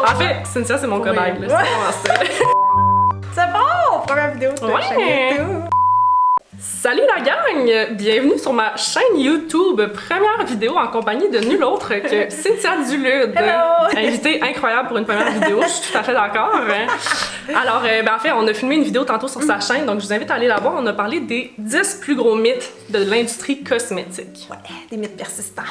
En fait, Cynthia, c'est mon cobaye, là. C'est vraiment ça. C'est bon! Première vidéo de Ouais. chaîne YouTube. Salut la gang! Bienvenue sur ma chaîne YouTube. Première vidéo en compagnie de nul autre que Cynthia Dulude. Hello! Invitée incroyable pour une première vidéo, je suis tout à fait d'accord. Alors, en fait, on a filmé une vidéo tantôt sur sa chaîne, donc je vous invite à aller la voir. On a parlé des 10 plus gros mythes de l'industrie cosmétique. Ouais, des mythes persistants.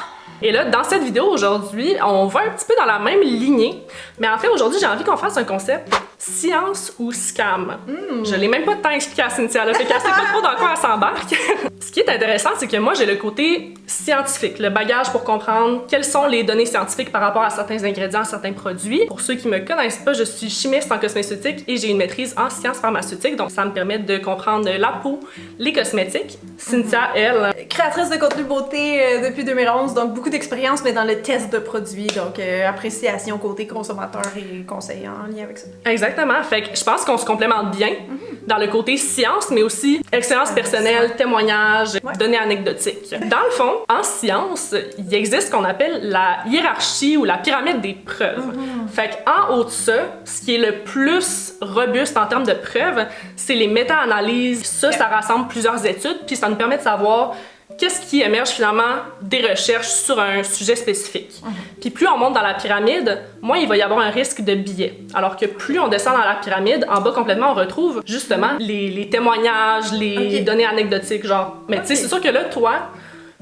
Et là, dans cette vidéo aujourd'hui, on va un petit peu dans la même lignée. Mais en fait, aujourd'hui, j'ai envie qu'on fasse un concept science ou scam. Je l'ai même pas de temps expliqué à Cynthia, là, fait qu'elle sait pas trop dans quoi elle s'embarque. Ce qui est intéressant, c'est que moi, j'ai le côté scientifique, le bagage pour comprendre quelles sont les données scientifiques par rapport à certains ingrédients, certains produits. Pour ceux qui me connaissent pas, je suis chimiste en cosmétique et j'ai une maîtrise en sciences pharmaceutiques, donc ça me permet de comprendre la peau, les cosmétiques. Cynthia, elle... Créatrice de contenu beauté depuis 2011, donc beaucoup d'expérience, mais dans le test de produits, donc appréciation côté consommateur et conseil en lien avec ça. Exactement. Fait que je pense qu'on se complémente bien dans le côté science, mais aussi expérience personnelle, témoignages, données anecdotiques. Dans le fond, en science, il existe ce qu'on appelle la hiérarchie ou la pyramide des preuves. Fait qu'en haut de ça, ce qui est le plus robuste en termes de preuves, c'est les méta-analyses. Ça rassemble plusieurs études, puis ça nous permet de savoir qu'est-ce qui émerge finalement des recherches sur un sujet spécifique. Puis plus on monte dans la pyramide, moins il va y avoir un risque de biais. Alors que plus on descend dans la pyramide, en bas complètement, on retrouve justement les témoignages, les données anecdotiques, genre. Mais tu sais, c'est sûr que là, toi,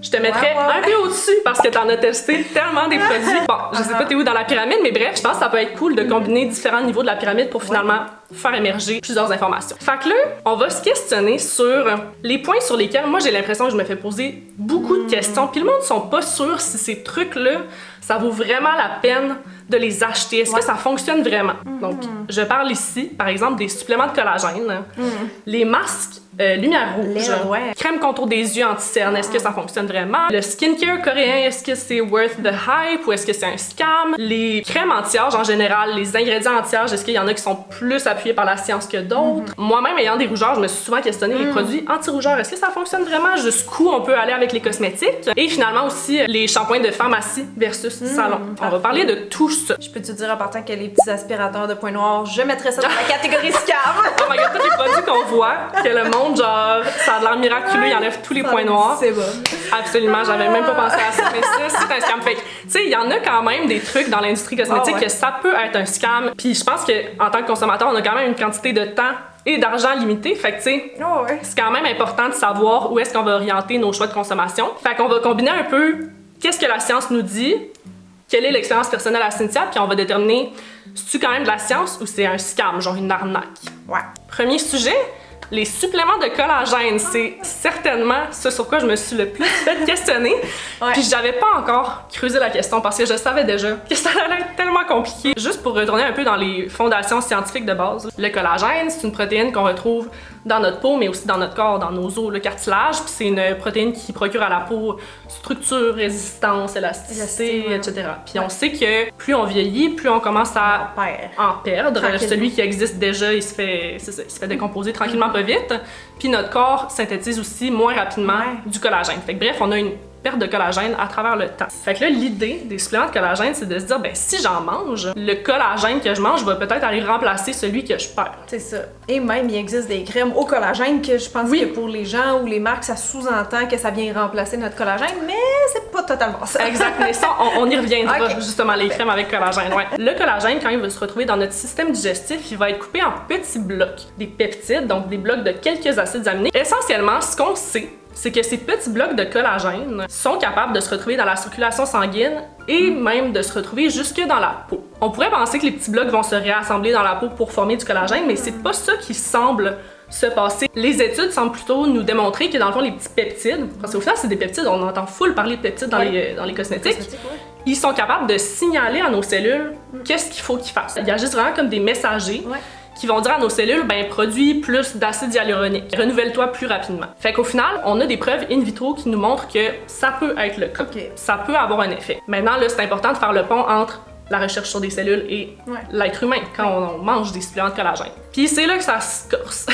je te mettrais un peu au-dessus parce que t'en as testé tellement des produits. Bon, je sais pas t'es où dans la pyramide, mais bref, je pense que ça peut être cool de combiner différents niveaux de la pyramide pour finalement faire émerger plusieurs informations. Fait que là, on va se questionner sur les points sur lesquels moi j'ai l'impression que je me fais poser beaucoup de questions, puis le monde ne sont pas sûrs si ces trucs-là, ça vaut vraiment la peine de les acheter. Est-ce que ça fonctionne vraiment? Donc, je parle ici, par exemple, des suppléments de collagène, les masques lumière rouge, crème contour des yeux anti-cernes, est-ce que ça fonctionne vraiment? Le skincare coréen, est-ce que c'est worth the hype ou est-ce que c'est un scam? Les crèmes anti-âge en général, les ingrédients anti-âge, est-ce qu'il y en a qui sont plus appuyés par la science que d'autres? Moi-même, ayant des rougeurs, je me suis souvent questionné les produits anti-rougeurs, est-ce que ça fonctionne vraiment? Jusqu'où on peut aller avec les cosmétiques? Et finalement aussi, les shampoings de pharmacie versus salon. On va parler de tout ça. Je peux te dire en partant que les petits aspirateurs de points noirs, je mettrais ça dans la catégorie scam. Oh my god, tous les produits qu'on voit, que le monde, genre, ça a de l'air miraculeux, il enlève tous les points noirs. C'est bon. Absolument, j'avais même pas pensé à ça, mais ça, c'est un scam. Fait que, tu sais, il y en a quand même des trucs dans l'industrie cosmétique que ça peut être un scam. Puis je pense qu'en tant que consommateur, on a quand même une quantité de temps et d'argent limité. Fait que, tu sais, c'est quand même important de savoir où est-ce qu'on va orienter nos choix de consommation. Fait qu'on va combiner un peu qu'est-ce que la science nous dit, quelle est l'expérience personnelle à Cynthia, puis on va déterminer si c'est quand même de la science ou c'est un scam, genre une arnaque. Premier sujet, les suppléments de collagène, c'est certainement ce sur quoi je me suis le plus fait questionner. Puis j'avais pas encore creusé la question parce que je savais déjà que ça allait être tellement compliqué. Juste pour retourner un peu dans les fondations scientifiques de base, le collagène, c'est une protéine qu'on retrouve dans notre peau, mais aussi dans notre corps, dans nos os, le cartilage. Puis c'est une protéine qui procure à la peau structure, résistance, élasticité, etc. Puis on sait que plus on vieillit, plus on commence à en perdre. Celui qui existe déjà, il se fait décomposer tranquillement pas vite. Puis notre corps synthétise aussi moins rapidement du collagène. Fait que bref, on a une perte de collagène à travers le temps. Fait que là, l'idée des suppléments de collagène, c'est de se dire, ben si j'en mange, le collagène que je mange va peut-être aller remplacer celui que je perds. C'est ça. Et même, il existe des crèmes au collagène que je pense que pour les gens ou les marques, ça sous-entend que ça vient remplacer notre collagène, mais c'est pas totalement ça. Exact, mais ça, on y reviendra, justement, les crèmes avec collagène. Le collagène, quand il va se retrouver dans notre système digestif, il va être coupé en petits blocs, des peptides, donc des blocs de quelques acides aminés. Essentiellement, ce qu'on sait, c'est que ces petits blocs de collagène sont capables de se retrouver dans la circulation sanguine et même de se retrouver jusque dans la peau. On pourrait penser que les petits blocs vont se réassembler dans la peau pour former du collagène, mais c'est pas ça qui semble se passer. Les études semblent plutôt nous démontrer que dans le fond, les petits peptides, parce qu'au final, c'est des peptides, on entend full parler de peptides dans les cosmétiques, ils sont capables de signaler à nos cellules qu'est-ce qu'il faut qu'ils fassent. Ils agissent vraiment comme des messagers qui vont dire à nos cellules, ben, produis plus d'acide hyaluronique, renouvelle-toi plus rapidement. Fait qu'au final, on a des preuves in vitro qui nous montrent que ça peut être le cas. Ça peut avoir un effet. Maintenant, là, c'est important de faire le pont entre la recherche sur des cellules et l'être humain quand on mange des suppléments de collagène. Puis c'est là que ça se corse.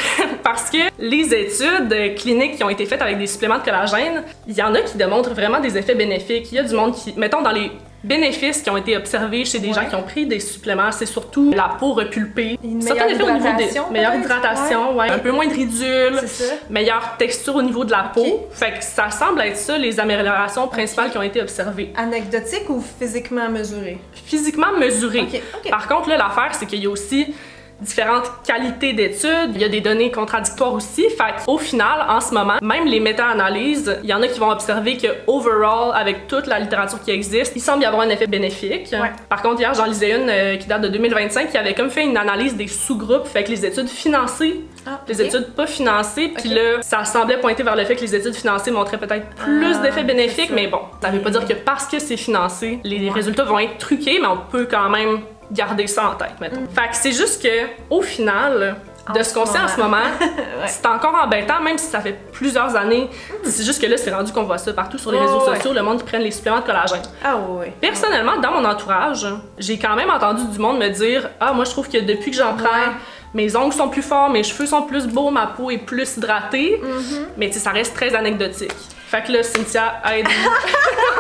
Parce que les études cliniques qui ont été faites avec des suppléments de collagène, il y en a qui démontrent vraiment des effets bénéfiques. Il y a du monde qui, mettons dans les bénéfices qui ont été observés chez des gens qui ont pris des suppléments, c'est surtout la peau repulpée. Une meilleure hydratation, meilleure hydratation, un peu moins de ridules, meilleure texture au niveau de la peau. Fait que ça semble être ça les améliorations principales qui ont été observées. Anecdotique ou physiquement mesuré? Physiquement mesuré. Par contre, là, l'affaire, c'est qu'il y a aussi différentes qualités d'études, il y a des données contradictoires aussi. Fait au final, en ce moment, même les méta-analyses, il y en a qui vont observer que overall, avec toute la littérature qui existe, il semble y avoir un effet bénéfique. Par contre, hier, j'en lisais une qui date de 2025 qui avait comme fait une analyse des sous-groupes, fait que les études financées, les études pas financées, puis là, ça semblait pointer vers le fait que les études financées montraient peut-être plus d'effets bénéfiques, mais bon, ça veut pas dire que parce que c'est financé, les résultats vont être truqués, mais on peut quand même garder ça en tête, mettons. Fait que c'est juste que, au final, de ce qu'on sait en ce moment, c'est encore embêtant, même si ça fait plusieurs années. C'est juste que là, c'est rendu qu'on voit ça partout sur les réseaux sociaux, le monde qui prenne les suppléments de collagène. Personnellement, dans mon entourage, j'ai quand même entendu du monde me dire « Ah, moi, je trouve que depuis que j'en prends, mes ongles sont plus forts, mes cheveux sont plus beaux, ma peau est plus hydratée. Mais tu sais, ça reste très anecdotique. Fait que là, Cynthia, aide-nous.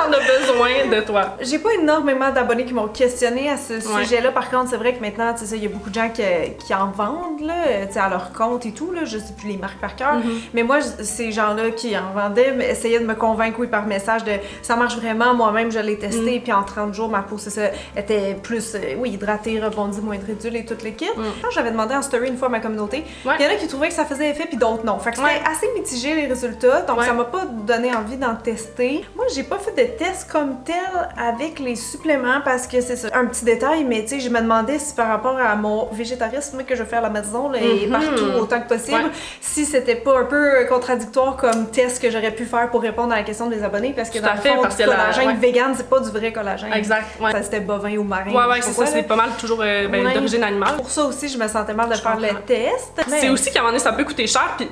On a besoin de toi. J'ai pas énormément d'abonnés qui m'ont questionné à ce sujet-là. Par contre, c'est vrai que maintenant, tu sais, il y a beaucoup de gens qui en vendent, là, tu sais, à leur compte et tout, là. Je sais plus les marques par cœur. Mais moi, ces gens-là qui en vendaient essayaient de me convaincre, par message de ça marche vraiment. Moi-même, je l'ai testé. Puis en 30 jours, ma peau, c'est ça, était plus, hydratée, rebondie, moins de ridules et tout le kit. Quand j'avais demandé en story une fois à ma communauté, il y en a qui trouvaient que ça faisait effet, puis d'autres non. Fait que c'était assez mitigé les résultats. Donc, ça m'a pas donné envie d'en tester. Moi, j'ai pas fait de test comme tel avec les suppléments parce que c'est ça. Un petit détail, mais tu sais, je me demandais si par rapport à mon végétarisme que je fais à la maison là, et partout autant que possible, si c'était pas un peu contradictoire comme test que j'aurais pu faire pour répondre à la question des abonnés parce que dans le fond, du collagène vegan, c'est pas du vrai collagène. Exact. Ça c'était bovin ou marin. C'est ça, c'est pas mal toujours d'origine animale. Pour ça aussi, je me sentais mal de faire le test. C'est aussi qu'à un moment donné, ça peut coûter cher. Puis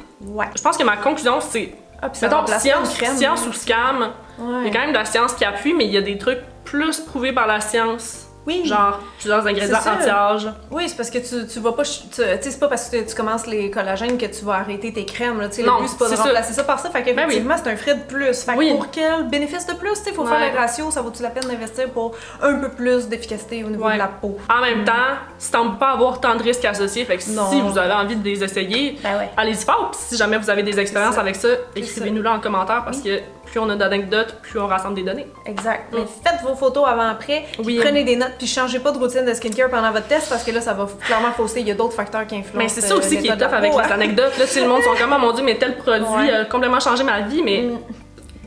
je pense que ma conclusion, c'est mettons, science ou scam, il y a quand même de la science qui appuie, mais il y a des trucs plus prouvés par la science. Genre plusieurs ingrédients anti-âge. Oui, c'est parce que tu vas pas. Tu sais, c'est pas parce que tu commences les collagènes que tu vas arrêter tes crèmes. Là, le but, c'est pas de remplacer ça par ça. Fait qu'effectivement, c'est un frais de plus. Fait que pour quel bénéfice de plus, il faut faire les ratios. Ça vaut-tu la peine d'investir pour un peu plus d'efficacité au niveau de la peau? En même temps, ça semble pas avoir tant de risques associés. Fait que si vous avez envie de les essayer, allez-y fort. Puis si jamais vous avez des expériences avec ça, écrivez-nous-le en commentaire parce que plus on a d'anecdotes, plus on rassemble des données. Exact. Mais faites vos photos avant-après, prenez des notes, puis changez pas de routine de skincare pendant votre test parce que là, ça va clairement fausser. Il y a d'autres facteurs qui influencent. Mais c'est ça aussi qui est tough avec les anecdotes. Là, le monde sont comme, oh mon Dieu, mais tel produit a complètement changé ma vie, mais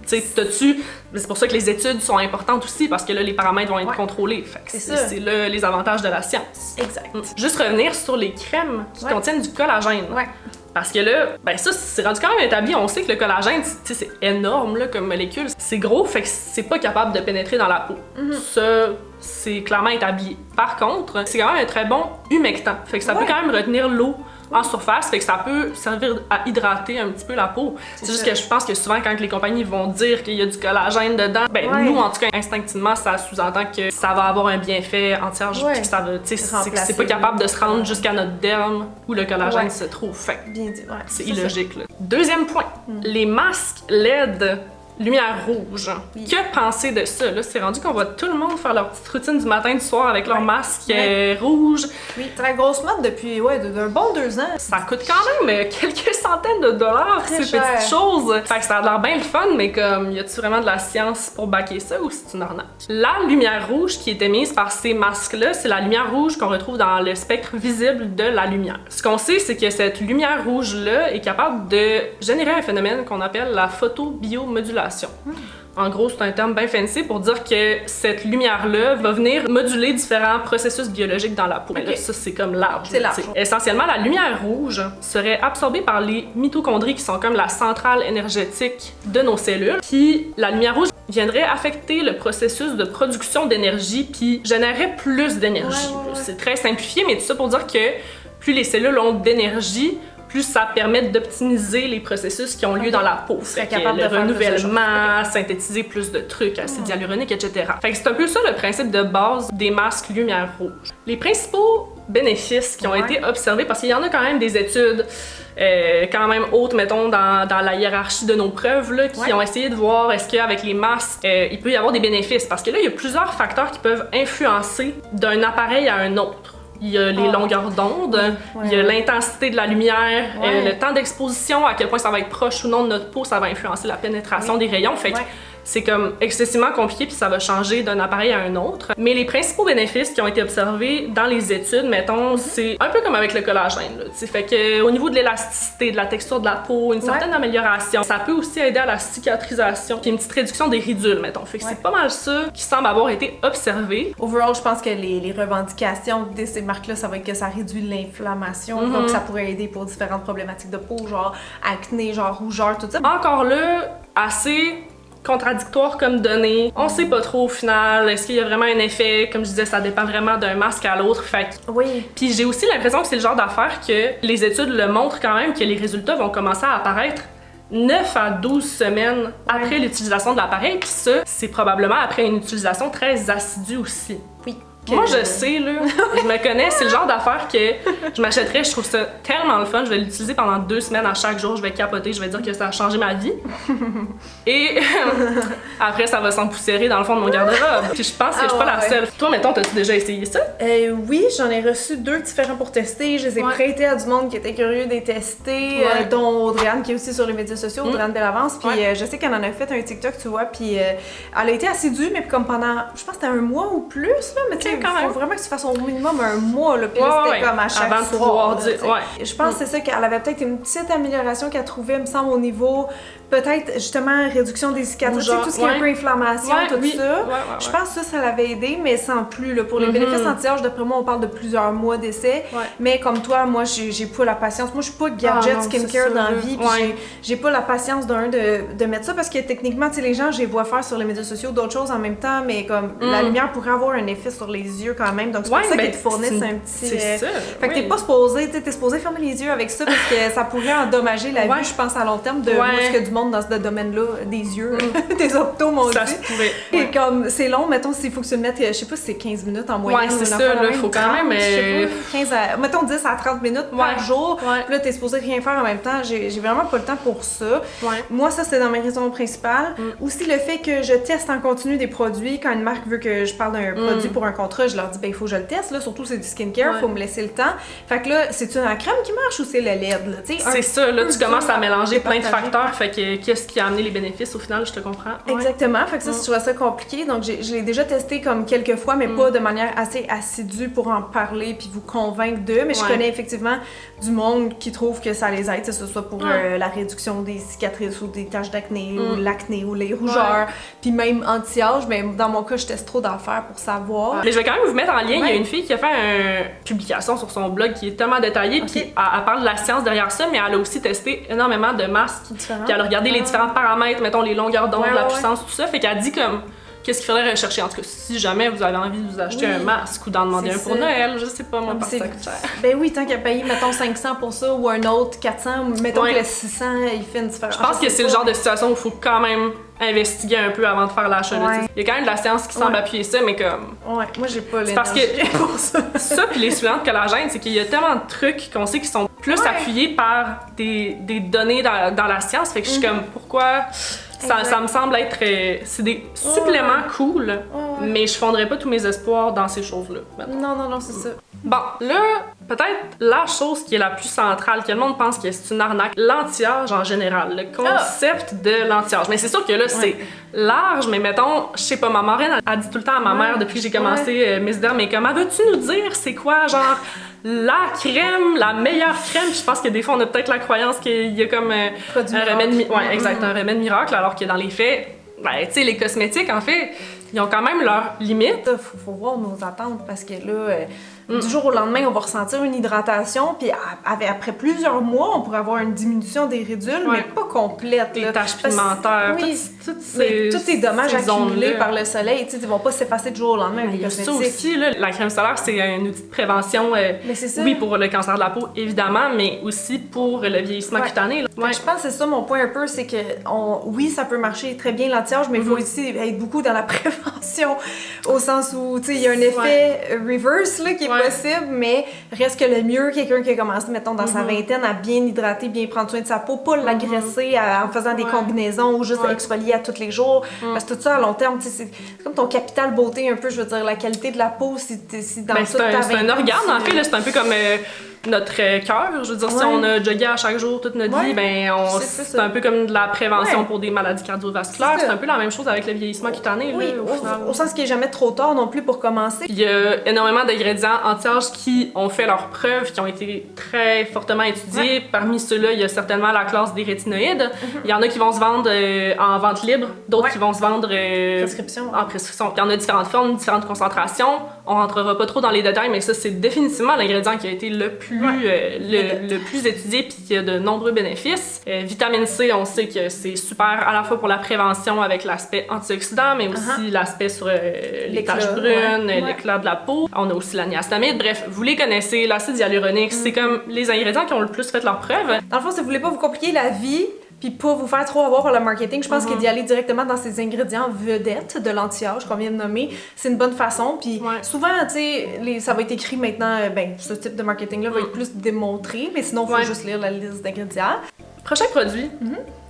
tu sais, c'est pour ça que les études sont importantes aussi parce que là, les paramètres vont être contrôlés. C'est là les avantages de la science. Exact. Juste revenir sur les crèmes qui contiennent du collagène. Parce que là, ça, c'est rendu quand même établi. On sait que le collagène, c'est énorme là, comme molécule. C'est gros, fait que c'est pas capable de pénétrer dans la peau. Ça, c'est clairement établi. Par contre, c'est quand même un très bon humectant. Fait que ça peut quand même retenir l'eau en surface, fait que ça peut servir à hydrater un petit peu la peau. C'est juste que je pense que souvent, quand les compagnies vont dire qu'il y a du collagène dedans, nous, en tout cas, instinctivement, ça sous-entend que ça va avoir un bienfait anti-âge, puis que ça va, c'est pas capable de se rendre jusqu'à notre derme où le collagène se trouve. Fait c'est illogique, là. Deuxième point, les masques LED lumière rouge. Que penser de ça? Là, c'est rendu qu'on voit tout le monde faire leur petite routine du matin, du soir avec leur masque rouge. C'est la grosse mode depuis d'un bon 2 ans. Ça coûte quand même quelques centaines de dollars, ces petites choses. Fait que ça a l'air bien le fun, mais comme, y a-tu vraiment de la science pour backer ça ou c'est une arnaque? La lumière rouge qui est émise par ces masques-là, c'est la lumière rouge qu'on retrouve dans le spectre visible de la lumière. Ce qu'on sait, c'est que cette lumière rouge-là est capable de générer un phénomène qu'on appelle la photobiomodulation. En gros, c'est un terme bien fancy pour dire que cette lumière-là va venir moduler différents processus biologiques dans la peau. Là, ça, c'est comme large. C'est large. Essentiellement, la lumière rouge serait absorbée par les mitochondries qui sont comme la centrale énergétique de nos cellules. Puis la lumière rouge viendrait affecter le processus de production d'énergie puis générerait plus d'énergie. C'est très simplifié, mais tout ça pour dire que plus les cellules ont d'énergie, plus ça permet d'optimiser les processus qui ont lieu dans la peau. Fait que le renouvellement, synthétiser plus de trucs, acide hyaluronique, etc. Fait que c'est un peu ça le principe de base des masques lumière rouge. Les principaux bénéfices qui ont été observés, parce qu'il y en a quand même des études quand même hautes, mettons, dans la hiérarchie de nos preuves, là, qui ont essayé de voir est-ce qu'avec les masques, il peut y avoir des bénéfices. Parce que là, il y a plusieurs facteurs qui peuvent influencer d'un appareil à un autre. Il y a les longueurs d'onde, il y a l'intensité de la lumière, le temps d'exposition, à quel point ça va être proche ou non de notre peau, ça va influencer la pénétration des rayons. Fait que c'est comme excessivement compliqué puis ça va changer d'un appareil à un autre. Mais les principaux bénéfices qui ont été observés dans les études, mettons, c'est un peu comme avec le collagène. Là, fait que au niveau de l'élasticité, de la texture de la peau, une certaine amélioration. Ça peut aussi aider à la cicatrisation puis une petite réduction des ridules, mettons. Fait que c'est pas mal ça qui semble avoir été observé. Overall, je pense que les revendications de ces marques-là, ça va être que ça réduit l'inflammation, donc ça pourrait aider pour différentes problématiques de peau, genre acné, genre rougeur, tout ça. Encore là, assez contradictoire comme données. On sait pas trop au final. Est-ce qu'il y a vraiment un effet? Comme je disais, ça dépend vraiment d'un masque à l'autre. Fait que... Puis j'ai aussi l'impression que c'est le genre d'affaire que les études le montrent quand même, que les résultats vont commencer à apparaître 9 à 12 semaines après l'utilisation de l'appareil. Puis ça, c'est probablement après une utilisation très assidue aussi. Moi, je sais, là, je me connais, c'est le genre d'affaire que je m'achèterais, je trouve ça tellement le fun, je vais l'utiliser pendant 2 semaines à chaque jour, je vais capoter, je vais dire que ça a changé ma vie. Et après, ça va s'empoussiérer dans le fond de mon garde-robe. Puis je pense que je suis pas la seule. Toi, mettons, t'as-tu déjà essayé ça? Oui, j'en ai reçu 2 différents pour tester. Je les ai prêtés à du monde qui était curieux de les tester, dont Audrey-Anne, qui est aussi sur les médias sociaux, Audrey-Anne Bellavance. Puis je sais qu'elle en a fait un TikTok, tu vois, puis elle a été assidue, mais comme pendant, je pense que c'était 1 mois ou plus, là, mais tu sais, il faut vraiment que tu fasses au minimum 1 mois, là, puis là, c'était comme à chaque avant de pouvoir dire, Je pense que c'est ça qu'elle avait peut-être une petite amélioration qu'elle trouvait, me semble, au niveau, peut-être, justement, réduction des cicatrices, tout ce qui est un peu inflammation, tout ça. Je pense que ça l'avait aidé, mais sans plus, là. Pour les bénéfices anti-âge, d'après moi, on parle de plusieurs mois d'essai, mais comme toi, moi, j'ai pas la patience. Moi, je suis pas gadget skincare dans la vie, puis j'ai pas la patience de mettre ça, parce que techniquement, tu sais, les gens, je les vois faire sur les médias sociaux d'autres choses en même temps, mais comme la lumière pourrait avoir un effet sur les yeux quand même, donc c'est pour ça qu'ils te fournissent un petit... C'est ça. Fait que t'es pas supposé, tu sais, t'es supposé fermer les yeux avec ça, parce que ça pourrait endommager la vue, je pense, à long terme, de ce que du monde dans ce domaine-là, des yeux, des optos, m'ont dit. Ça se pourrait. Et comme, c'est long, mettons, s'il faut que tu le mettes, je sais pas si c'est 15 minutes en moyenne. C'est ça, là, faut quand même... 15 à, mettons 10 à 30 minutes par jour, puis là, t'es supposé rien faire en même temps. J'ai vraiment pas le temps pour ça. Moi, ça, c'est dans mes raisons principales. Aussi, le fait que je teste en continu des produits. Quand une marque veut que je parle d'un produit pour un contrat, je leur dis, ben, il faut que je le teste, là. Surtout, c'est du skincare, faut me laisser le temps. Fait que là, c'est-tu la crème qui marche ou c'est le LED, là? C'est ça, là, tu commences à mélanger plein de facteurs. Fait que qu'est-ce qui a amené les bénéfices au final, je te comprends. Exactement. Fait que ça, je trouve ça compliqué. Donc, je l'ai déjà testé comme quelques fois, mais pas de manière assez assidue pour en parler puis vous convaincre d'eux. Mais je connais effectivement du monde qui trouve que ça les aide, que ce soit pour la réduction des cicatrices ou des taches d'acné ou l'acné ou les rougeurs, puis même anti-âge. Mais dans mon cas, je teste trop d'affaires pour savoir. Mais je vais quand même vous mettre en lien. Il y a une fille qui a fait une publication sur son blog qui est tellement détaillée, puis elle parle de la science derrière ça, mais elle a aussi testé énormément de masques. Puis elle a regardé les différents paramètres, mettons les longueurs d'onde, la puissance, tout ça. Fait qu'elle dit comme qu'est-ce qu'il faudrait rechercher. En tout cas, si jamais vous avez envie de vous acheter un masque ou d'en demander un pour Noël, je sais pas moi, parce que ça coûte cher. Ben oui, tant qu'à payer, mettons 500 pour ça ou un autre 400, mettons que le 600, il fait une différence. Je pense que c'est le genre de situation où il faut quand même investiguer un peu avant de faire l'achat. Il y a quand même de la science qui semble appuyer ça, mais comme... moi j'ai pas l'énergie parce que pour ça. Ça, puis les suivantes collagène, c'est qu'il y a tellement de trucs qu'on sait qui sont plus appuyés par des données dans la science. Fait que je suis comme, pourquoi... Ça me semble être... c'est des suppléments cool, mais je fonderais pas tous mes espoirs dans ces choses-là. Non, c'est ça. Bon, là, peut-être la chose qui est la plus centrale, que le monde pense que c'est une arnaque, l'anti-âge en général, le concept de l'anti-âge. Mais c'est sûr que là, c'est large, mais mettons, je sais pas, ma marraine a dit tout le temps à ma mère depuis que j'ai commencé Miss Derm, mais comment veux-tu nous dire c'est quoi, genre... la crème, la meilleure crème. Je pense que des fois, on a peut-être la croyance qu'il y a comme un remède, un remède miracle, alors que dans les faits, ben, tu sais, les cosmétiques, en fait, ils ont quand même leurs limites. Faut voir nos attentes, parce que là, du jour au lendemain, on va ressentir une hydratation, puis après plusieurs mois, on pourrait avoir une diminution des ridules, mais pas complète. Les taches pigmentaires, tout est dommage accumulé par le soleil, ils vont pas s'effacer du jour au lendemain. Il y a ça aussi, là, la crème solaire, c'est un outil de prévention, oui, pour le cancer de la peau, évidemment, mais aussi pour le vieillissement cutané. Je pense que c'est ça mon point un peu, c'est que oui, ça peut marcher très bien l'anti-âge, mais il faut aussi être beaucoup dans la prévention. prévention, au sens où, tu sais, il y a un effet reverse là, qui est possible, mais reste que le mieux, quelqu'un qui a commencé, mettons, dans sa vingtaine, à bien hydrater, bien prendre soin de sa peau, pas l'agresser en faisant des combinaisons ou juste exfolier à tous les jours, parce que tout ça, à long terme, tu sais, c'est comme ton capital beauté un peu, je veux dire, la qualité de la peau, si dans toute ta vingtaine... C'est un organe, en fait, là, c'est un peu comme... notre cœur, je veux dire, si on a jogué à chaque jour toute notre vie, ben c'est un peu comme de la prévention pour des maladies cardiovasculaires. C'est un peu la même chose avec le vieillissement cutané. Oui, là, au sens qu'il n'est jamais trop tard non plus pour commencer. Il y a énormément d'ingrédients anti-âge qui ont fait leurs preuves, qui ont été très fortement étudiés. Parmi ceux-là, il y a certainement la classe des rétinoïdes. Il y en a qui vont se vendre en vente libre, d'autres qui vont se vendre en prescription. Il y en a différentes formes, différentes concentrations. On rentrera pas trop dans les détails, mais ça, c'est définitivement l'ingrédient qui a été le plus étudié puis qui a de nombreux bénéfices. Vitamine C, on sait que c'est super à la fois pour la prévention avec l'aspect antioxydant, mais aussi l'aspect sur les taches brunes, l'éclat de la peau. On a aussi la niacinamide. Bref, vous les connaissez, l'acide hyaluronique, c'est comme les ingrédients qui ont le plus fait leur preuve. Dans le fond, si vous voulez pas vous compliquer la vie, puis pas vous faire trop avoir par le marketing, je pense que d'y aller directement dans ces ingrédients vedettes de l'anti-âge qu'on vient de nommer, c'est une bonne façon. Puis souvent, tu sais, ça va être écrit maintenant, ce type de marketing-là va être plus démontré, mais sinon, il faut juste lire la liste d'ingrédients. Prochain produit,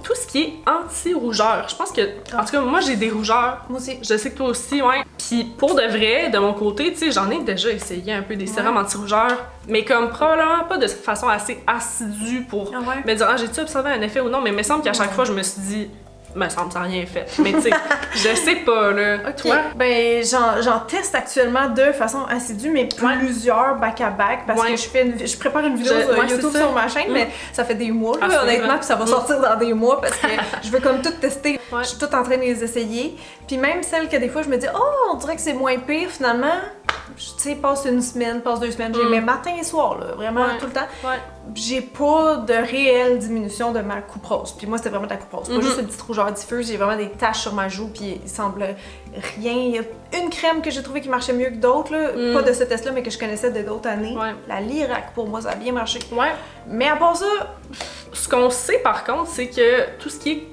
tout ce qui est anti-rougeur. Je pense que, en tout cas, moi j'ai des rougeurs. Moi aussi. Je sais que toi aussi, Puis pour de vrai, de mon côté, tu sais, j'en ai déjà essayé un peu des sérums anti-rougeur, mais comme probablement pas de façon assez assidue pour me dire, j'ai-tu observé un effet ou non, mais il me semble qu'à chaque fois, je me suis dit, me semble, ça n'a rien fait. Mais tu sais, je sais pas, là. Toi? Ben, j'en teste actuellement de façon assidue, mais plusieurs back-à-back, parce que je prépare une vidéo sur YouTube sur ma chaîne, mais ça fait des mois, là, honnêtement, puis ça va sortir dans des mois, parce que je veux comme tout tester. Je suis toute en train de les essayer. Puis même celles que des fois, je me dis, on dirait que c'est moins pire, finalement. Tu sais, passe une semaine, passe 2 semaines, j'ai mes matins et soirs, là, vraiment tout le temps. J'ai pas de réelle diminution de ma coupe rose. Puis moi, c'était vraiment de la coupe rose. Pas juste une petite rougeur diffuse, j'ai vraiment des taches sur ma joue, puis il semble rien. Il y a une crème que j'ai trouvée qui marchait mieux que d'autres, là. Pas de ce test-là, mais que je connaissais de d'autres années. La Lirac, pour moi, ça a bien marché. Mais à part ça... Ce qu'on sait, par contre, c'est que tout ce qui est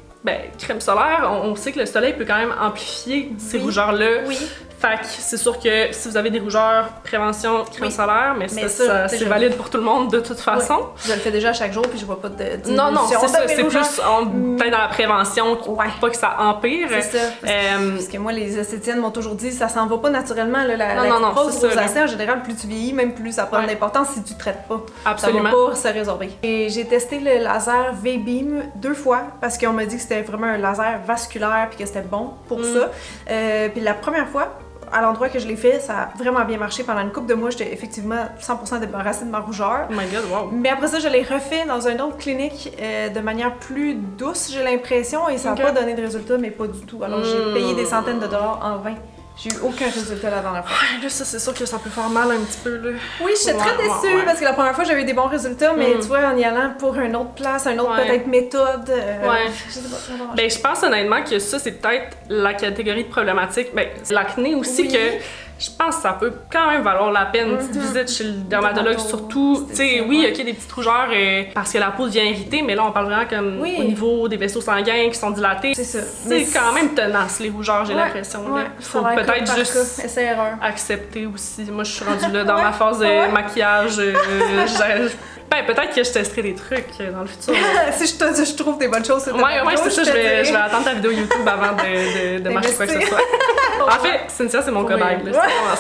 crème solaire, on sait que le soleil peut quand même amplifier ces rougeurs-là. Fait que c'est sûr que si vous avez des rougeurs, prévention, crème solaire, mais ça c'est valide pour tout le monde de toute façon. Je le fais déjà chaque jour puis je vois pas de diminution. Non, c'est ça, c'est plus peut-être dans la prévention, pas que ça empire. C'est ça. Parce que moi, les esthéticiennes m'ont toujours dit, ça s'en va pas naturellement. Là, la rosacée, en général, plus tu vieillis, même plus ça prend d'importance si tu traites pas. Absolument. Ça va pas se résorber. Et j'ai testé le laser V-Beam 2 fois parce qu'on m'a dit que c'était vraiment un laser vasculaire puis que c'était bon pour ça. Puis la première fois, à l'endroit que je l'ai fait, ça a vraiment bien marché. Pendant une couple de mois, j'étais effectivement 100% débarrassée de ma rougeur. Oh my god, wow! Mais après ça, je l'ai refait dans une autre clinique de manière plus douce, j'ai l'impression, et ça n'a pas donné de résultat, mais pas du tout. Alors j'ai payé des centaines de dollars en vain. J'ai eu aucun résultat la dernière fois. Là, ça, c'est sûr que ça peut faire mal un petit peu, là. Oui, j'étais très déçue parce que la première fois, j'avais eu des bons résultats, mais tu vois, en y allant pour une autre place, une autre peut-être méthode. Je sais pas. Je pense honnêtement que ça, c'est peut-être la catégorie de problématique. C'est l'acné aussi que je pense que ça peut quand même valoir la peine une petite visite chez le dermatologue, surtout. Tu sais, ok, des petites rougeurs parce que la peau devient irritée, mais là, on parle vraiment comme au niveau des vaisseaux sanguins qui sont dilatés. C'est ça. C'est quand même tenace, les rougeurs, j'ai l'impression. Faut peut-être juste accepter aussi. Moi, je suis rendue là dans ma phase de maquillage. Peut-être que je testerai des trucs dans le futur. Si je trouve des bonnes choses, c'est c'est ça. Je vais attendre ta vidéo YouTube avant de m'acheter quoi que ce soit. En fait, Cynthia, c'est mon cobaye. C'est vraiment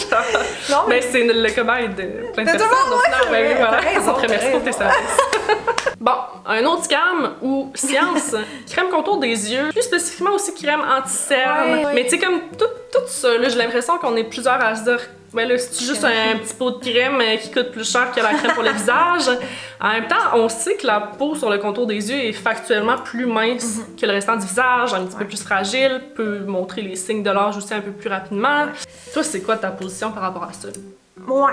ça. Mais c'est le cobaye de plein de personnes. Merci pour tes services. Bon, un autre scam ou science, crème contour des yeux, plus spécifiquement aussi crème anti-cerne. Mais tu sais, comme tout ça, là, j'ai l'impression qu'on est plusieurs à se dire, là, c'est juste un petit pot de crème qui coûte plus cher que la crème pour le visage. En même temps, on sait que la peau sur le contour des yeux est factuellement plus mince que le restant du visage, un petit peu plus fragile, peut montrer les signes de l'âge aussi un peu plus rapidement. Toi, c'est quoi ta position par rapport à ça? Ouais.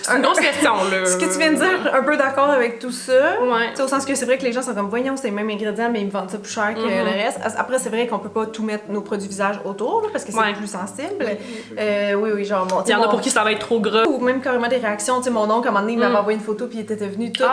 C'est une grosse question, là. Ce que tu viens de dire, un peu d'accord avec tout ça. Ouais. T'sais, au sens que c'est vrai que les gens sont comme, voyons, c'est les mêmes ingrédients, mais ils me vendent ça plus cher que le reste. Après, c'est vrai qu'on peut pas tout mettre nos produits visage autour, là, parce que c'est plus sensible. Oui, genre, bon, il y en a pour qui ça va être trop gras. Ou même carrément des réactions. Tu sais, mon oncle, à un moment donné, il m'avait envoyé une photo, puis il était devenu tout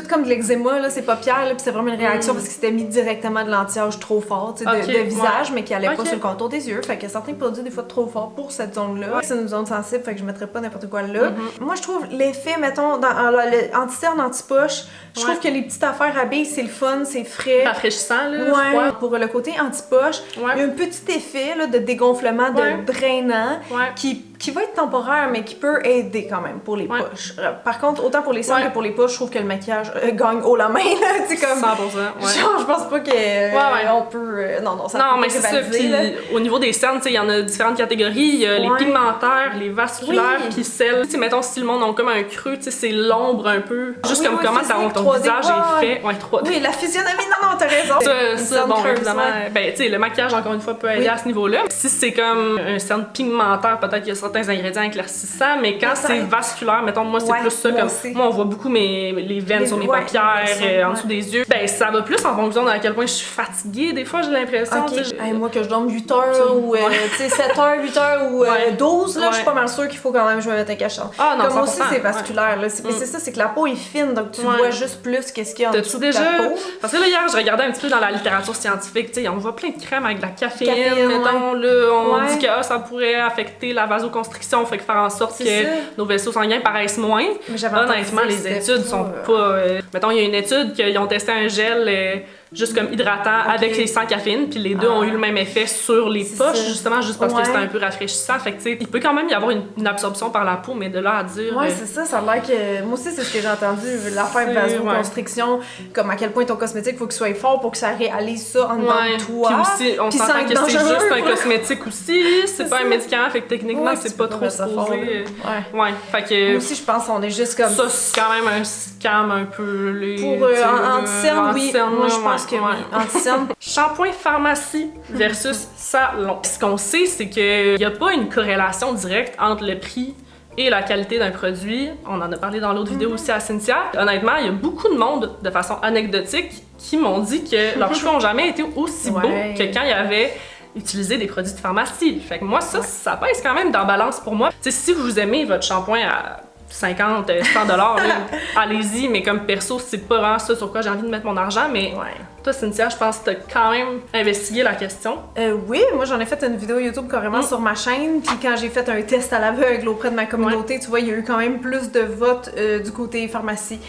comme de l'eczéma, là, c'est pas pierre, là, puis c'est vraiment une réaction parce qu'il s'était mis directement de l'anti-âge trop fort, tu sais, de visage, mais qui allait pas sur le contour des yeux. Fait que certains produits, des fois, trop forts pour cette zone-là. C'est une zone sensible, fait que je mettrais pas n'importe quoi là. Moi, je trouve l'effet, mettons, dans le anti-cerne, anti-poche, je trouve que les petites affaires à billes, c'est le fun, c'est frais. Rafraîchissant, là. Froid. Pour le côté anti-poche, il y a un petit effet là, de dégonflement, de drainant, qui va être temporaire, mais qui peut aider quand même pour les poches. Par contre, autant pour les cernes que pour les poches, je trouve que le maquillage gagne haut la main. C'est comme 100%. Genre, je pense pas qu'on peut. Non, ça non, peut mais c'est ça. Puis, au niveau des cernes, il y en a différentes catégories. Il y a les pigmentaires, les vasculaires, puis celles. Mettons, si le monde a comme un creux, c'est l'ombre un peu. Juste comme comment ton visage est fait. Ouais, 3D. Oui, la physionomie, non, t'as raison. Ça, bon, évidemment. Ben, tu sais, le maquillage, encore une fois, peut aider à ce niveau-là. Si c'est comme un cerne pigmentaire, peut-être qu'il y a certains ingrédients éclaircissants, mais quand c'est vasculaire, mettons, moi, c'est plus ça. Comme moi, on voit beaucoup les veines sur mes paupières, en dessous des yeux. Ben, ça va plus en fonction de à quel point je suis fatiguée. Des fois, j'ai l'impression. Moi, que je dorme 8 heures ou 7 heures, 8 heures ou 12, là, je suis pas mal sûre qu'il faut quand même que je me mette un cachant. Ah, non, comme aussi, c'est vasculaire. Là. C'est ça, c'est que la peau est fine, donc tu vois juste plus qu'est-ce qu'il y a en dessous de ta peau. Parce que là, hier, je regardais un petit peu dans la littérature scientifique, tu sais, on voit plein de crèmes avec de la caféine, mettons, là, on dit que ça pourrait affecter la vasoconstriction, fait que faire en sorte que nos vaisseaux sanguins paraissent moins. Honnêtement, les études sont pas... mettons, il y a une étude qu'ils ont testé un gel... juste comme hydratant avec les sans caféine, puis les deux ont eu le même effet sur les poches, justement, juste parce que c'était un peu rafraîchissant. Fait que, tu sais, il peut quand même y avoir une absorption par la peau, mais de là à dire. Ouais, c'est ça, ça a l'air que. Moi aussi, c'est ce que j'ai entendu, l'affaire de vasoconstriction, comme à quel point ton cosmétique, faut qu'il soit fort pour que ça réalise ça en dedans de toi. Puis aussi, on s'entend que c'est juste un cosmétique aussi, c'est pas un médicament, fait que techniquement, c'est pas trop supposé. Fait que. Moi aussi, je pense qu'on est juste comme. Ça, c'est quand même un scam un peu. Pour anti-cerne, oui. Moi, je pense que anti-cerne. Shampoing pharmacie versus salon. Ce qu'on sait, c'est qu'il n'y a pas une corrélation directe entre le prix et la qualité d'un produit. On en a parlé dans l'autre vidéo aussi à Cynthia. Honnêtement, il y a beaucoup de monde, de façon anecdotique, qui m'ont dit que leurs cheveux n'ont jamais été aussi beaux que quand il y avait utilisé des produits de pharmacie. Fait que moi, ça pèse quand même dans la balance pour moi. T'sais, si vous aimez votre shampoing à 50, 100 $, allez-y, mais comme perso, c'est pas vraiment ça sur quoi j'ai envie de mettre mon argent, mais toi, Cynthia, je pense que t'as quand même investigué la question. Oui, moi j'en ai fait une vidéo YouTube carrément sur ma chaîne, puis quand j'ai fait un test à l'aveugle auprès de ma communauté, tu vois, il y a eu quand même plus de votes du côté pharmacie.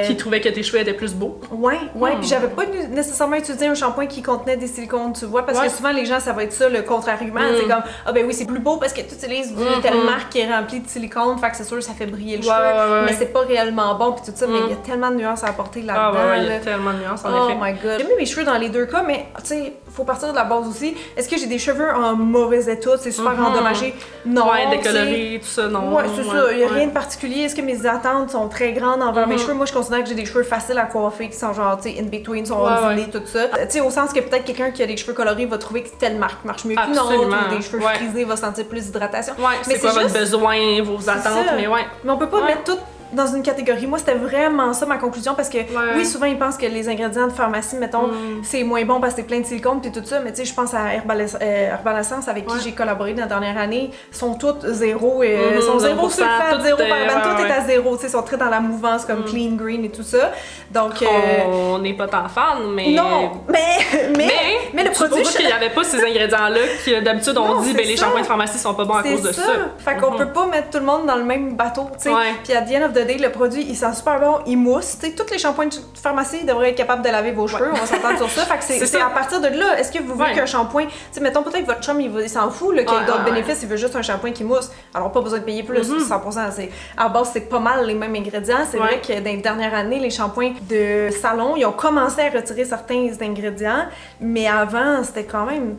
Qui trouvaient que tes cheveux étaient plus beaux. Puis j'avais pas nécessairement utilisé un shampoing qui contenait des silicones, tu vois, parce que souvent les gens, ça va être ça le contre-argument, c'est comme, ah ben oui, c'est plus beau parce que tu utilises telle marque qui est remplie de silicone, fait que c'est sûr ça fait briller le cheveu, mais c'est pas réellement bon, puis tout ça, mais il y a tellement de nuances à apporter là-dedans. Il y a tellement de nuances, en effet. Oh my god. J'ai mis mes cheveux dans les deux cas, mais tu sais, faut partir de la base aussi. Est-ce que j'ai des cheveux en mauvais état? C'est super endommagé? Non. Décoloré, tout ça, non. C'est ça. Il n'y a rien de particulier. Est-ce que mes attentes sont très grandes envers mes cheveux? Moi, je considère que j'ai des cheveux faciles à coiffer, qui sont genre, tu sais, in-between, sont ondulés, tout ça. Tu sais, au sens que peut-être quelqu'un qui a des cheveux colorés va trouver que telle marque marche mieux qu'une autre, ou des cheveux frisés va sentir plus d'hydratation. Mais c'est quoi votre besoin, vos attentes, mais Mais on peut pas mettre tout dans une catégorie. Moi, c'était vraiment ça ma conclusion parce que oui, souvent ils pensent que les ingrédients de pharmacie, mettons, c'est moins bon parce que c'est plein de silicone puis tout ça, mais tu sais, je pense à Herbal-Essence avec qui j'ai collaboré dans la dernière année, sont toutes zéro, sont zéro sulfate, zéro parabène, tout est à zéro, tu sais, sont très dans la mouvance comme clean green et tout ça. Donc on n'est pas tant fan, mais non, mais le produit, qu'il n'y avait pas ces ingrédients-là qui d'habitude on dit ben les shampoings de pharmacie sont pas bons à cause de ça. Fait qu'on peut pas mettre tout le monde dans le même bateau, tu sais. Puis à the end of the day, le produit, il sent super bon, il mousse. Tu sais, tous les shampoings de pharmacie devraient être capables de laver vos cheveux, on va s'entendre sur ça. Fait que c'est à partir de là, est-ce que vous voulez qu'un shampoing, tu sais, mettons peut-être votre chum, il s'en fout, qu'il y ait d'autres bénéfices, il veut juste un shampoing qui mousse. Alors pas besoin de payer plus, 100%. À base, c'est pas mal les mêmes ingrédients. C'est vrai que dans les dernières années, les shampoings de salon, ils ont commencé à retirer certains ingrédients, mais avant, c'était quand même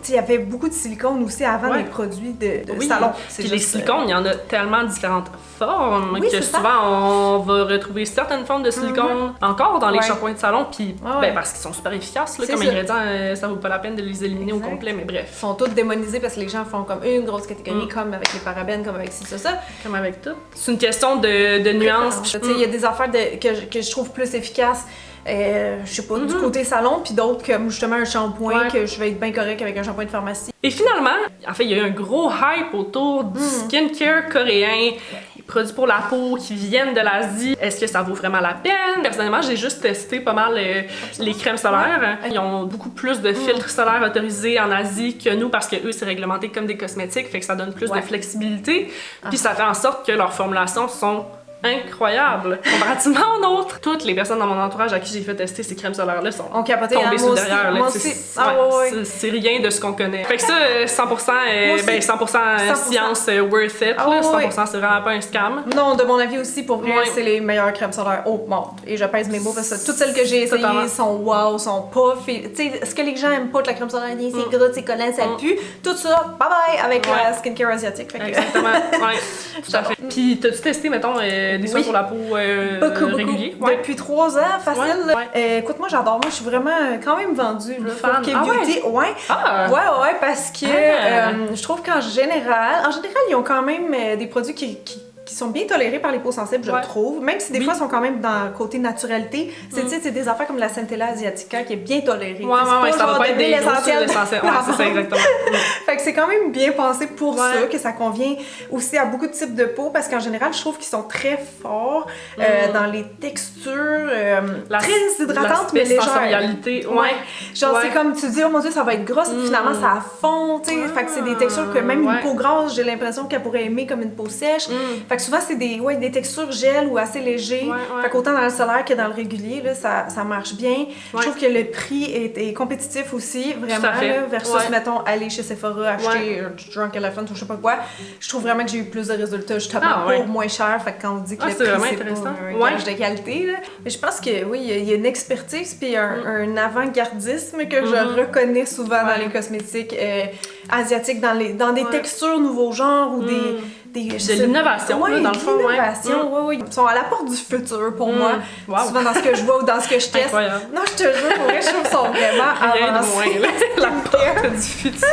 il y avait beaucoup de silicone aussi avant les produits de salon. Puis les silicones, il y en a tellement différentes formes que souvent on va retrouver certaines formes de silicone encore dans les shampoings de salon, puis parce qu'ils sont super efficaces là, comme ingrédients, ça vaut pas la peine de les éliminer au complet, mais bref. Ils sont tous démonisés parce que les gens font comme une grosse catégorie, comme avec les parabènes, comme avec ci, ça. Comme avec tout. C'est une question de nuances. Il y a des affaires que je trouve plus efficaces. Je sais pas, du côté salon, puis d'autres comme justement un shampoing que je vais être bien correct avec un shampoing de pharmacie. Et finalement, en fait, il y a eu un gros hype autour du skincare coréen, les produits pour la peau qui viennent de l'Asie. Est-ce que ça vaut vraiment la peine? Personnellement, j'ai juste testé pas mal les crèmes solaires. Ils ont beaucoup plus de filtres solaires autorisés en Asie que nous parce que eux, c'est réglementé comme des cosmétiques, fait que ça donne plus de flexibilité. Puis ça fait en sorte que leurs formulations sont incroyable comparativement aux nôtres. Toutes les personnes dans mon entourage à qui j'ai fait tester ces crèmes solaires-là sont tombées sous derrière. C'est rien de ce qu'on connaît. Fait que ça, 100% science worth it. 100% c'est vraiment pas un scam. Non, de mon avis aussi, pour vrai, c'est les meilleures crèmes solaires au monde. Et je pèse mes mots parce que toutes celles que j'ai essayées sont wow, sont pas... Tu sais, ce que les gens aiment pas de la crème solaire, c'est gras, c'est collant, ça pue. Tout ça, bye bye, avec la skincare asiatique. Exactement, tout à fait. Puis t'as-tu testé, mettons, des soins pour la peau réguliers? Depuis 3 ans, facile. Écoute, moi j'adore. Moi je suis vraiment quand même vendue là, fan. K-Beauty. Ouais, parce que je trouve qu'en général, ils ont quand même des produits qui sont bien tolérés par les peaux sensibles, je trouve. Même si des fois, ils sont quand même dans le côté naturalité. C'est des affaires comme la Centella asiatica qui est bien tolérée. Ça va pas être des essentiels. C'est ça, exactement. Fait que c'est quand même bien pensé pour ça, que ça convient aussi à beaucoup de types de peau, parce qu'en général, je trouve qu'ils sont très forts dans les textures très hydratantes, mais légères. Sensorialité, Genre, c'est comme tu dis, oh mon Dieu, ça va être grosse, puis finalement, ça fond, tu sais. Fait que c'est des textures que même une peau grasse, j'ai l'impression qu'elle pourrait aimer comme une peau sèche. Fait que souvent, c'est des textures gel ou assez légers. Fait qu'autant dans le solaire que dans le régulier, là, ça marche bien. Je trouve que le prix est compétitif aussi, vraiment, là, versus, mettons, aller chez Sephora, acheter du Drunk Elephant ou je sais pas quoi. Je trouve vraiment que j'ai eu plus de résultats, justement, pour moins cher. Fait que quand on dit que le prix, c'est pas un gage de qualité, là. Mais je pense que, il y a une expertise puis un avant-gardisme que je reconnais souvent dans les cosmétiques asiatiques, dans des textures nouveaux genres ou des de l'innovation, dans le fond. Ils sont à la porte du futur pour moi. Souvent dans ce que je vois ou dans ce que je teste. Incroyable. Non, je te jure, pour vrai, je trouve qu'ils sont vraiment rien avancés. De moins, la porte du futur.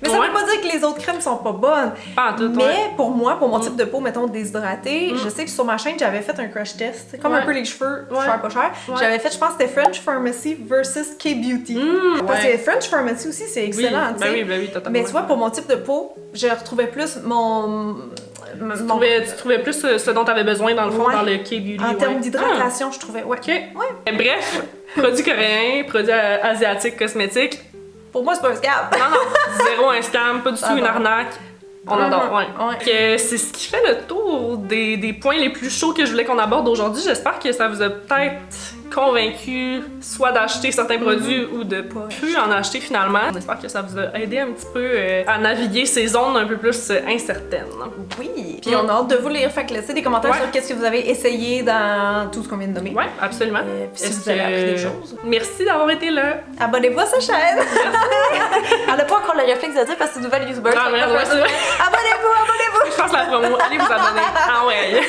Mais ça veut pas dire que les autres crèmes sont pas bonnes. Pas en tout, mais pour moi, pour mon type de peau, mettons déshydratée, je sais que sur ma chaîne, j'avais fait un crash test. Comme un peu les cheveux, cher pas cher. J'avais fait, je pense, c'était French Pharmacy versus K-Beauty. Parce que French Pharmacy aussi, c'est excellent. Oui, totalement. Mais tu vois, pour mon type de peau, je retrouvais plus tu trouvais plus ce dont tu avais besoin dans le fond dans le K-Beauty. En termes d'hydratation, je trouvais, Bref, produits coréens, produits asiatiques, cosmétiques. Pour moi, c'est pas un scam. Non, zéro un scam, pas du tout une arnaque. On adore, c'est ce qui fait le tour des points les plus chauds que je voulais qu'on aborde aujourd'hui. J'espère que ça vous a peut-être convaincu soit d'acheter certains produits ou de plus en acheter finalement. J'espère que ça vous a aidé un petit peu à naviguer ces zones un peu plus incertaines. Oui, puis on a hâte de vous lire. Fait que laissez des commentaires sur qu'est-ce que vous avez essayé dans tout ce qu'on vient de nommer. Oui, absolument. Puis si vous avez appris des choses. Merci d'avoir été là. Abonnez-vous à sa chaîne. Elle n'a pas encore le réflexe de dire parce que c'est une nouvelle YouTuber. Abonnez-vous. Je fasse la promo. Allez vous abonner. Ah ouais.